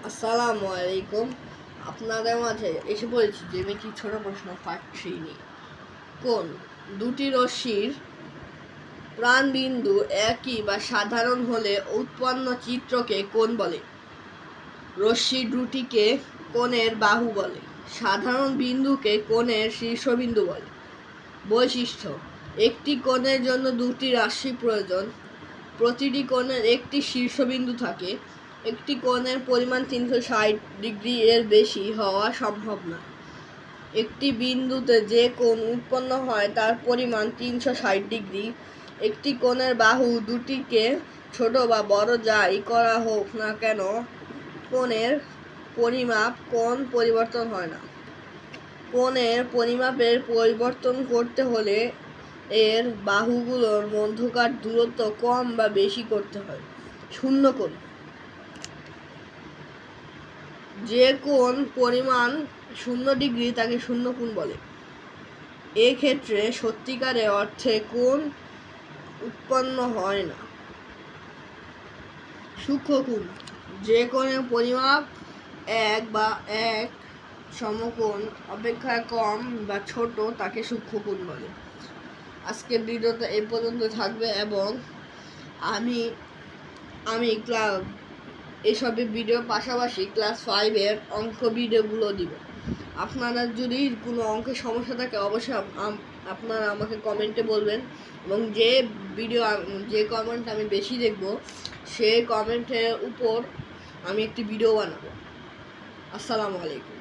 আসসালামু আলাইকুম। আপনাদের মাঝে এসে পড়েছি জ্যামিতি ছোট প্রশ্ন পার্ট 3 নিয়ে। কোন দুটি রশ্মির প্রাণবিন্দু একই বা সাধারণ হলে উৎপন্ন চিত্রকে কোণ বলে? রশ্মি দুটিকে কোণের বাহু বলে। সাধারণ বিন্দুকে কোণের শীর্ষবিন্দু বলে। বৈশিষ্ট্য: একটি কোণের জন্য দুটি রাশি প্রয়োজন। প্রতিটি কোণের একটি শীর্ষবিন্দু থাকে। একটি কোণের পরিমাণ 360 ডিগ্রি এর বেশি হওয়া সম্ভব নয়। একটি বিন্দুতে যে কোণ উৎপন্ন হয় তার পরিমাণ 360 ডিগ্রি। একটি কোণের বাহু দুটিকে ছোট বা বড় যাই করা হোক না কেন, কোণের পরিমাপ কোণ পরিবর্তন হয় না। কোণের পরিমাপের পরিবর্তন করতে হলে এর বাহুগুলোর মধ্যকার দূরত্ব কম বা বেশি করতে হয়। শূন্যকোণ: যে কোণ পরিমাণ 0 ডিগ্রি তাকে শূন্যকোণ বলে। এক্ষেত্রে সত্যিকারের অর্থে কোণ উৎপন্ন হয় না। সূক্ষ্মকোণ: যে কোণের পরিমাপ 1 বা 1 সমকোণ অপেক্ষা কম বা ছোট তাকে সূক্ষ্মকোণ বলে। আজকের ভিডিওটা এই পর্যন্ত থাকবে এবং আমি এসবের ভিডিওর পাশাপাশি ক্লাস 5-এর অঙ্ক ভিডিওগুলো দিব। আপনারা যদি কোনো অঙ্কের সমস্যা থাকে অবশ্যই আপনারা আমাকে কমেন্টে বলবেন এবং যে কমেন্ট আমি বেশি দেখব সেই কমেন্টের উপর আমি একটি ভিডিও বানাবো। আসসালামু আলাইকুম।